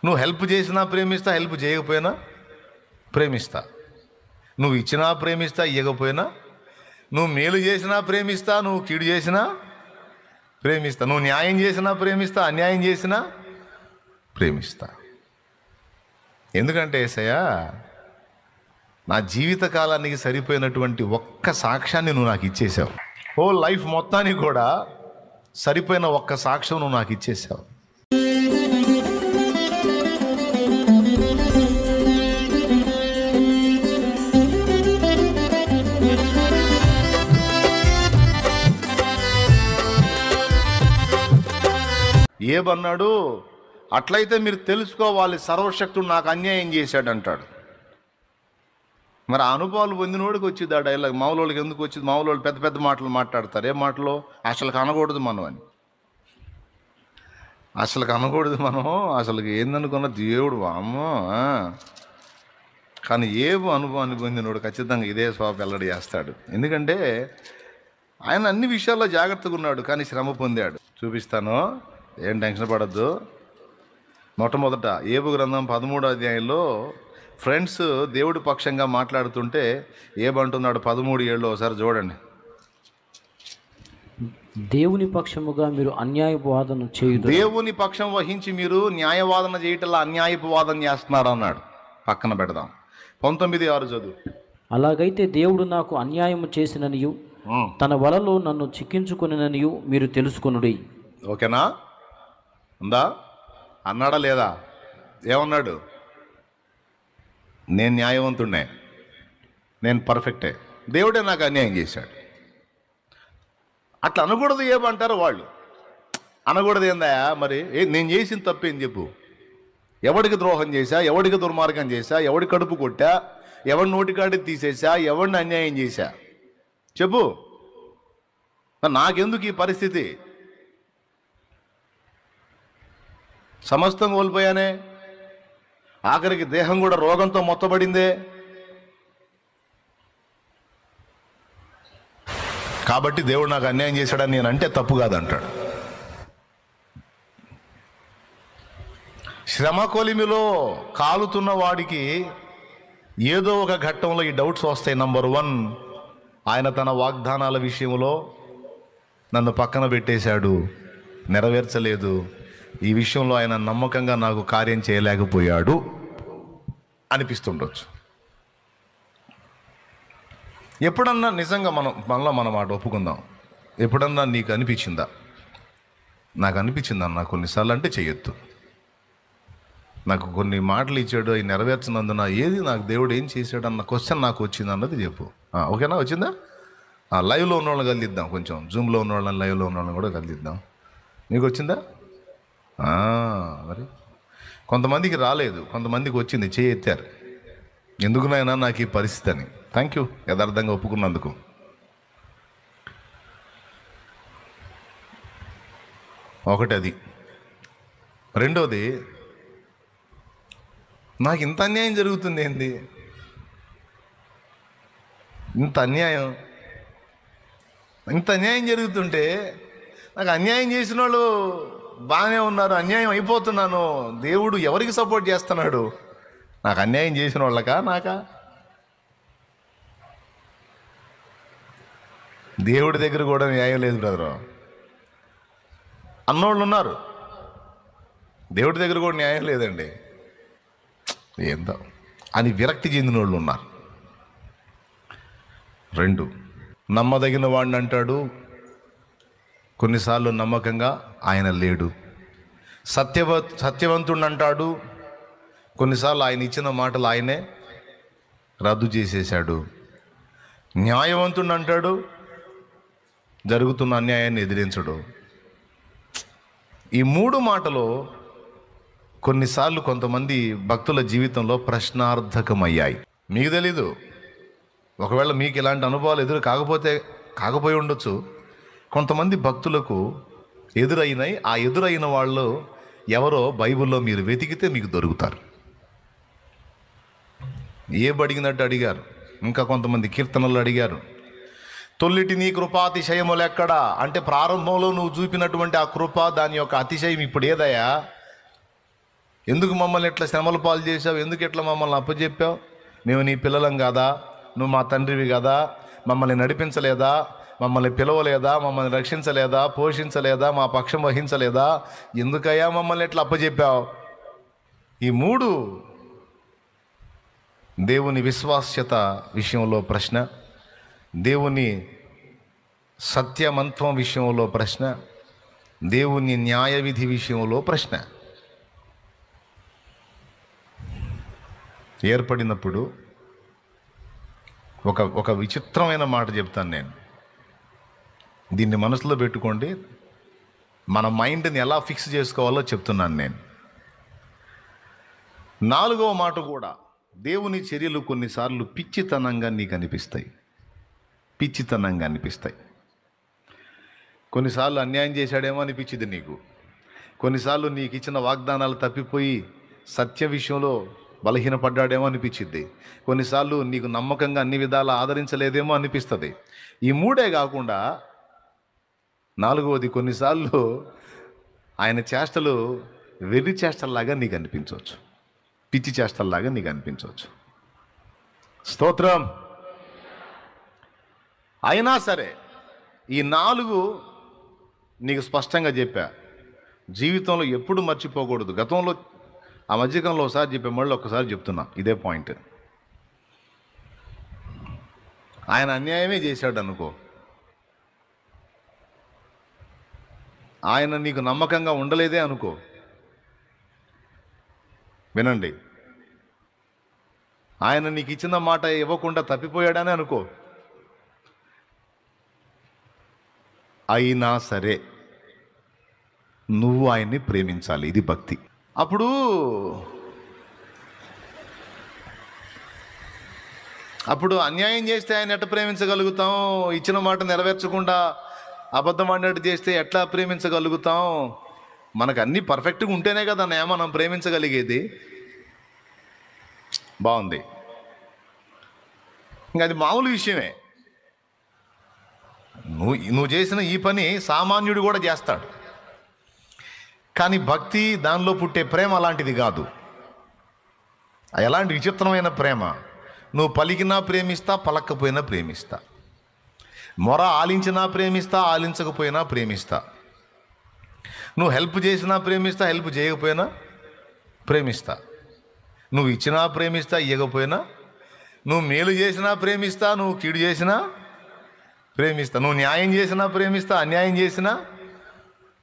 నువ్వు హెల్ప్ చేసినా ప్రేమిస్తా, హెల్ప్ చేయకపోయినా ప్రేమిస్తా. నువ్వు ఇచ్చినా ప్రేమిస్తా, ఇవ్వకపోయినా. నువ్వు మేలు చేసినా ప్రేమిస్తా, నువ్వు కీడు చేసినా ప్రేమిస్తా. నువ్వు న్యాయం చేసినా ప్రేమిస్తా, అన్యాయం చేసినా ప్రేమిస్తా. ఎందుకంటే యేసయ్యా, నా జీవిత కాలానికి సరిపోయినటువంటి ఒక్క సాక్ష్యాన్ని నువ్వు నాకు ఇచ్చేసావు. ఓ లైఫ్ మొత్తానికి కూడా సరిపోయిన ఒక్క సాక్ష్యం నువ్వు నాకు ఇచ్చేసావు. ఏమన్నాడు? అట్లయితే మీరు తెలుసుకోవాలి, సర్వశక్తుడు నాకు అన్యాయం చేశాడు అంటాడు. మరి ఆ అనుభవాలు పొందినోడికి వచ్చింది ఆ డైలాగ్. మామూలుకి ఎందుకు వచ్చింది? మామూలు పెద్ద పెద్ద మాటలు మాట్లాడతారు. ఏ మాటలు? అసలు కనకూడదు మనం అని. అసలు కనకూడదు మనం, అసలు ఏందనుకున్న దేవుడు అమ్మో. కానీ ఏ అనుభవాన్ని పొందినోడు ఖచ్చితంగా ఇదే స్వాప్ వెల్లడి చేస్తాడు. ఎందుకంటే ఆయన అన్ని విషయాల్లో జాగ్రత్తగా ఉన్నాడు, కానీ శ్రమ పొందాడు. చూపిస్తాను, ఏం టెన్షన్ పడద్దు. మొట్టమొదట ఏబు గ్రంథం 13వ అధ్యాయంలో ఫ్రెండ్స్ దేవుడి పక్షంగా మాట్లాడుతుంటే ఏమంటున్నాడు? 13:7 ఒకసారి చూడండి. దేవుని పక్షముగా మీరు అన్యాయపు వాదన చేయదు. దేవుని పక్షం వహించి మీరు న్యాయవాదన చేయటంలో అన్యాయపు వాదన చేస్తున్నారు అన్నాడు. పక్కన పెడదాం. 19:6 చదువు. అలాగైతే దేవుడు నాకు అన్యాయము చేసిననియు తన వలలో నన్ను చిక్కించుకొనిననియు మీరు తెలుసుకొనుడి. ఓకేనా? ఉందా? అన్నాడా లేదా? ఏమన్నాడు? నేను న్యాయవంతుడినే, నేను పర్ఫెక్టే, దేవుడే నాకు అన్యాయం చేశాడు. అట్లా అనకూడదు ఏమంటారు వాళ్ళు. అనకూడదు ఏందా? మరి నేను చేసిన తప్పేం చెప్పు. ఎవడికి ద్రోహం చేశా, ఎవడికి దుర్మార్గం చేశా, ఎవడి కడుపు కొట్టా, ఎవడి నోటికాడి తీసేసా, ఎవడిని అన్యాయం చేశా చెప్పు. నాకెందుకు ఈ పరిస్థితి? సమస్తం కోల్పోయానే, ఆఖరికి దేహం కూడా రోగంతో మొత్తబడిందే. కాబట్టి దేవుడు నాకు అన్యాయం చేశాడని నేను అంటే తప్పు కాదంటాడు. శ్రమ కొలిమిలో కాలుతున్న వాడికి ఏదో ఒక ఘట్టంలో ఈ డౌట్స్ వస్తాయి. నంబర్ 1, ఆయన తన వాగ్దానాల విషయంలో నన్ను పక్కన పెట్టేశాడు, నెరవేర్చలేదు. ఈ విషయంలో ఆయన నమ్మకంగా నాకు కార్యం చేయలేకపోయాడు అనిపిస్తుండొచ్చు. ఎప్పుడన్నా నిజంగా మనలో మన మాట ఒప్పుకుందాం. ఎప్పుడన్నా నీకు అనిపించిందా? నాకు అనిపించిందన్నా కొన్నిసార్లు అంటే చెయ్యొద్దు. నాకు కొన్ని మాటలు ఇచ్చాడు, అవి నెరవేర్చినందున ఏది నాకు దేవుడు ఏం చేశాడు అన్న క్వశ్చన్ నాకు వచ్చింది అన్నది చెప్పు. ఓకేనా? వచ్చిందా? లైవ్లో ఉన్న వాళ్ళని కలిదిద్దాం, కొంచెం జూమ్లో ఉన్న వాళ్ళని, లైవ్లో ఉన్న వాళ్ళని కూడా కలిదిద్దాం. మీకు వచ్చిందా? మరి కొంతమందికి రాలేదు, కొంతమందికి వచ్చింది, చేయి ఎత్తారు. ఎందుకునైనా నాకు ఈ పరిస్థితి అని. థ్యాంక్ యూ యథార్థంగా ఒప్పుకున్నందుకు. ఒకటి అది. రెండోది, నాకు ఇంత అన్యాయం జరుగుతుంది ఏంది? ఇంత అన్యాయం జరుగుతుంటే నాకు అన్యాయం చేసిన వాళ్ళు బాగానే ఉన్నారు, అన్యాయం అయిపోతున్నాను. దేవుడు ఎవరికి సపోర్ట్ చేస్తున్నాడు? నాకు అన్యాయం చేసిన వాళ్ళకా, నాకా? దేవుడి దగ్గర కూడా న్యాయం లేదు బ్రదరు. అన్నోళ్ళు ఉన్నారు, దేవుడి దగ్గర కూడా న్యాయం లేదండి, ఏందో అని విరక్తి చెందిన వాళ్ళు ఉన్నారు. 2, నమ్మదగిన వాడిని అంటాడు, కొన్నిసార్లు నమ్మకంగా ఆయన లేడు. సత్యవంతుడు అంటాడు, కొన్నిసార్లు ఆయన ఇచ్చిన మాటలు ఆయనే రద్దు చేసేశాడు. న్యాయవంతుడు అంటాడు, జరుగుతున్న అన్యాయాన్ని ఎదిరించడు. ఈ 3 మాటలు కొన్నిసార్లు కొంతమంది భక్తుల జీవితంలో ప్రశ్నార్థకమయ్యాయి. మీకు తెలీదు, ఒకవేళ మీకు ఇలాంటి అనుభవాలు కాకపోయి ఉండొచ్చు. కొంతమంది భక్తులకు ఎదురైనాయి. ఆ ఎదురైన వాళ్ళు ఎవరో బైబిల్లో మీరు వెతికితే మీకు దొరుకుతారు. అడిగినట్టు అడిగారు. ఇంకా కొంతమంది కీర్తనలు అడిగారు. తొల్లిటి నీ కృపాతిశయములు ఎక్కడా అంటే, ప్రారంభంలో నువ్వు చూపినటువంటి ఆ కృప, దాని యొక్క అతిశయం ఇప్పుడు ఏదయ్యా? ఎందుకు మమ్మల్ని ఇట్లా శ్రమల పాలు చేసావు, ఎందుకు ఇట్లా మమ్మల్ని అప్పచెప్పావు, మేము నీ పిల్లలం కాదా, నువ్వు మా తండ్రివి కదా, మమ్మల్ని నడిపించలేదా, మమ్మల్ని పిలవలేదా, మమ్మల్ని రక్షించలేదా, పోషించలేదా, మా పక్షం వహించలేదా, ఎందుకయ్యా మమ్మల్ని ఇట్లా అప్పచెప్పావు? ఈ మూడు దేవుని విశ్వాస్యత విషయంలో ప్రశ్న, దేవుని సత్యమంత్వం విషయంలో ప్రశ్న, దేవుని న్యాయ విధి విషయంలో ప్రశ్న. ఏర్పడినప్పుడు ఒక విచిత్రమైన మాట చెప్తాను నేను, దీన్ని మనసులో పెట్టుకోండి. మన మైండ్ని ఎలా ఫిక్స్ చేసుకోవాలో చెప్తున్నాను నేను. 4వ మాట కూడా, దేవుని చర్యలు కొన్నిసార్లు పిచ్చితనంగా నీకు అనిపిస్తాయి. పిచ్చితనంగా అనిపిస్తాయి. కొన్నిసార్లు అన్యాయం చేశాడేమో అనిపించింది నీకు. కొన్నిసార్లు నీకు ఇచ్చిన వాగ్దానాలు తప్పిపోయి సత్య విషయంలో బలహీనపడ్డాడేమో అనిపించింది. కొన్నిసార్లు నీకు నమ్మకంగా అన్ని విధాలా ఆదరించలేదేమో అనిపిస్తుంది. ఈ మూడే కాకుండా 4వది, కొన్నిసార్లు ఆయన చేష్టలు వెర్రి చేష్టల్లాగా నీకు అనిపించవచ్చు, పిచ్చి చేష్టల్లాగా నీకు అనిపించవచ్చు. స్తోత్రం. అయినా సరే ఈ 4 నీకు స్పష్టంగా చెప్పా, జీవితంలో ఎప్పుడు మర్చిపోకూడదు. గతంలో ఆ మధ్యకాలంలో ఒకసారి చెప్పా, మళ్ళీ ఒక్కసారి చెప్తున్నా ఇదే పాయింట్. ఆయన అన్యాయమే చేశాడు అనుకో, ఆయన నీకు నమ్మకంగా ఉండలేదే అనుకో, వినండి, ఆయన నీకు ఇచ్చిన మాట ఇవ్వకుండా తప్పిపోయాడని అనుకో, అయినా సరే నువ్వు ఆయన్ని ప్రేమించాలి. ఇది భక్తి. అప్పుడు అన్యాయం చేస్తే ఆయన ఎట్లా ప్రేమించగలుగుతాం? ఇచ్చిన మాట నెరవేర్చకుండా అబద్ధం ఆడినట్టు చేస్తే ఎట్లా ప్రేమించగలుగుతాం? మనకు అన్నీ పర్ఫెక్ట్గా ఉంటేనే కదా మనం ప్రేమించగలిగేది. బాగుంది. ఇంకా అది మామూలు విషయమే. నువ్వు చేసిన ఈ పని సామాన్యుడు కూడా చేస్తాడు. కానీ భక్తి, దానిలో పుట్టే ప్రేమ అలాంటిది కాదు. ఎలాంటి విచిత్రమైన ప్రేమ! నువ్వు పలికినా ప్రేమిస్తా, పలక్కపోయినా ప్రేమిస్తా. మొర ఆలించినా ప్రేమిస్తా, ఆలించకపోయినా ప్రేమిస్తా. నువ్వు హెల్ప్ చేసినా ప్రేమిస్తా, హెల్ప్ చేయకపోయినా ప్రేమిస్తా. నువ్వు ఇచ్చినా ప్రేమిస్తా, ఇవ్వకపోయినా. నువ్వు మేలు చేసినా ప్రేమిస్తా, నువ్వు కీడు చేసినా ప్రేమిస్తా. నువ్వు న్యాయం చేసినా ప్రేమిస్తా, అన్యాయం చేసినా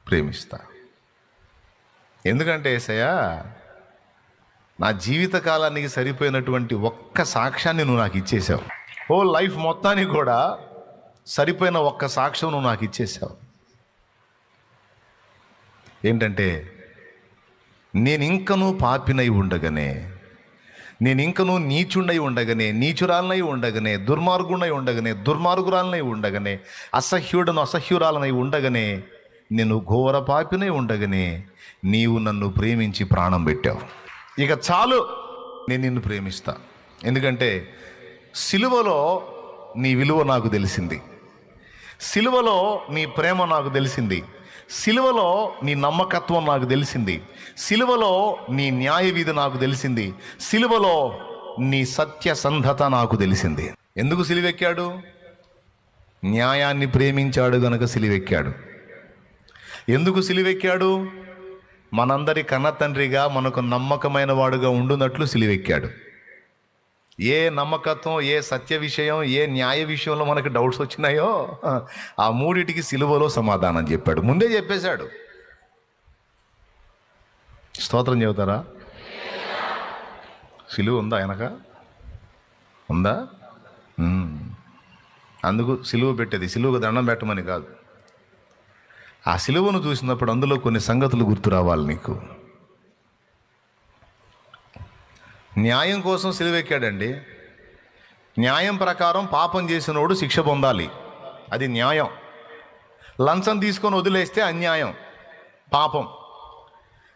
ప్రేమిస్తా. ఎందుకంటే యేసయ్యా, నా జీవిత కాలానికి సరిపోయినటువంటి ఒక్క సాక్ష్యాన్ని నువ్వు నాకు ఇచ్చేసావు. ఓ లైఫ్ మొత్తానికి కూడా సరిపోయిన ఒక్క సాక్ష్యం నువ్వు నాకు ఇచ్చేసావు. ఏంటంటే, నేను ఇంకనూ పాపినై ఉండగానే, నేను ఇంకనూ నీచుండై ఉండగానే, నీచురాలనై ఉండగానే, దుర్మార్గునై ఉండగానే, దుర్మార్గురాలనై ఉండగానే, అసహ్యురాలనై ఉండగానే, నేను ఘోర పాపినై ఉండగానే నీవు నన్ను ప్రేమించి ప్రాణం పెట్టావు. ఇక చాలు, నేను నిన్ను ప్రేమిస్తా. ఎందుకంటే సిలువలో నీ విలువ నాకు తెలిసింది, సిలువలో నీ ప్రేమ నాకు తెలిసింది, సిలువలో నీ నమ్మకత్వం నాకు తెలిసింది, సిలువలో నీ న్యాయ విధి నాకు తెలిసింది, సిలువలో నీ సత్యసంధత నాకు తెలిసింది. ఎందుకు సిలువెక్కాడు? న్యాయాన్ని ప్రేమించాడు గనుక సిలువెక్కాడు. ఎందుకు సిలువెక్కాడు? మనందరి కన్న తండ్రిగా మనకు నమ్మకమైన వాడుగా ఉండునట్లు సిలువెక్కాడు. ఏ నమ్మకత్వం, ఏ సత్య విషయం, ఏ న్యాయ విషయంలో మనకు డౌట్స్ వచ్చినాయో ఆ మూడిటికి సిలువలో సమాధానం చెప్పాడు. ముందే చెప్పేశాడు. స్తోత్రం చెబుతారా? సిలువ ఉందా ఆయనక? ఉందా? అందుకు సిలువ పెట్టేది, సిలువకు దండం పెట్టమని కాదు. ఆ సిలువను చూసినప్పుడు అందులో కొన్ని సంగతులు గుర్తు రావాలి నీకు. న్యాయం కోసం సిలువెక్కాడండి. న్యాయం ప్రకారం పాపం చేసినోడు శిక్ష పొందాలి, అది న్యాయం. లంచం తీసుకొని వదిలేస్తే అన్యాయం, పాపం.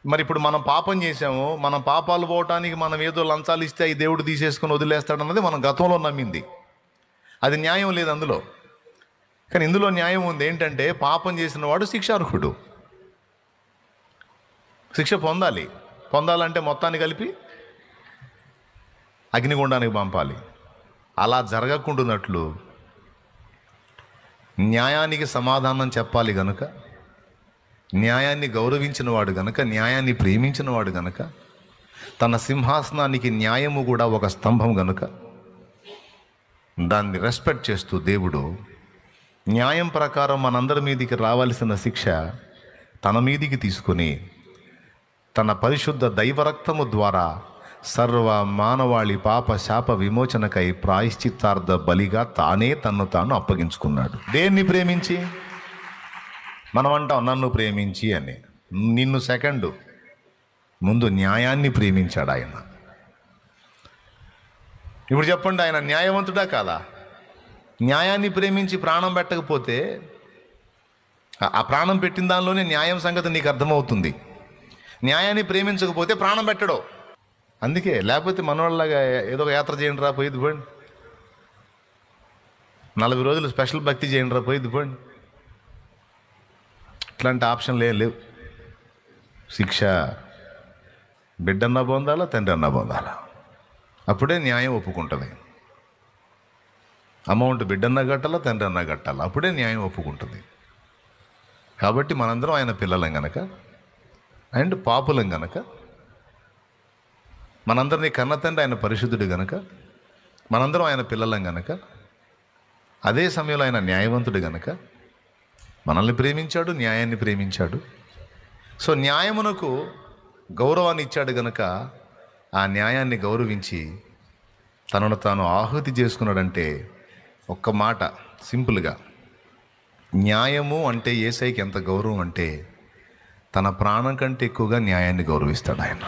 మరి ఇప్పుడు మనం పాపం చేసాము, మనం పాపాలు పోవటానికి మనం ఏదో లంచాలు ఇస్తే ఈ దేవుడు తీసేసుకొని వదిలేస్తాడన్నది మనం గతంలో నమ్మింది. అది న్యాయం లేదు అందులో. కానీ ఇందులో న్యాయం ఉంది. ఏంటంటే, పాపం చేసిన వాడు శిక్షార్హుడు, శిక్ష పొందాలి. పొందాలంటే మొత్తాన్ని కలిపి అగ్నిగుండానికి పంపాలి. అలా జరగకుండానట్లు న్యాయానికి సమాధానం చెప్పాలి గనుక, న్యాయాన్ని గౌరవించిన వాడు గనుక, న్యాయాన్ని ప్రేమించిన వాడు గనుక, తన సింహాసనానికి న్యాయము కూడా ఒక స్తంభం గనుక దాన్ని రెస్పెక్ట్ చేస్తూ దేవుడు న్యాయం ప్రకారం మనందరి మీదికి రావాల్సిన శిక్ష తన మీదికి తీసుకొని తన పరిశుద్ధ దైవరక్తము ద్వారా సర్వ మానవాళి పాప శాప విమోచనకై ప్రాయశ్చిత్తార్థ బలిగా తానే తన్ను తాను అప్పగించుకున్నాడు. దేన్ని ప్రేమించి? మనం అంటాం నన్ను ప్రేమించి అని. నిన్ను సెకండు, ముందు న్యాయాన్ని ప్రేమించాడు ఆయన. ఇప్పుడు చెప్పండి, ఆయన న్యాయవంతుడా కాదా? న్యాయాన్ని ప్రేమించి ప్రాణం పెట్టకపోతే ఆ ప్రాణం పెట్టిన దానిలోనే న్యాయం సంగతి నీకు అర్థమవుతుంది. న్యాయాన్ని ప్రేమించకపోతే ప్రాణం పెట్టడు. అందుకే లేకపోతే మనవాళ్ళలాగా ఏదో ఒక యాత్ర చేయండి రా పోయిద్ది పోండి, 40 రోజులు స్పెషల్ భక్తి చేయండి రా పోయిద్ది పోండి, ఇట్లాంటి ఆప్షన్లు ఏం లేవు. శిక్ష బిడ్డన్నా పొందాలా, తండ్రి అన్నా పొందాలా, అప్పుడే న్యాయం ఒప్పుకుంటుంది. అమౌంట్ బిడ్డన్నా కట్టాలా, తండ్రి అన్నా కట్టాలా, అప్పుడే న్యాయం ఒప్పుకుంటుంది. కాబట్టి మనందరం ఆయన పిల్లలం గనక అండ్ పాపులం గనక, మనందరినీ కన్న తండ్రి ఆయన పరిశుద్ధుడు గనక, మనందరం ఆయన పిల్లలం గనక, అదే సమయంలో ఆయన న్యాయవంతుడు గనక మనల్ని ప్రేమించాడు, న్యాయాన్ని ప్రేమించాడు. సో న్యాయమునకు గౌరవాన్ని ఇచ్చాడు గనక ఆ న్యాయాన్ని గౌరవించి తనను తాను ఆహుతి చేసుకున్నాడంటే ఒక్క మాట సింపుల్గా, న్యాయము అంటే యేసయ్యకి ఎంత గౌరవం అంటే తన ప్రాణం కంటే ఎక్కువగా న్యాయాన్ని గౌరవిస్తాడు ఆయన.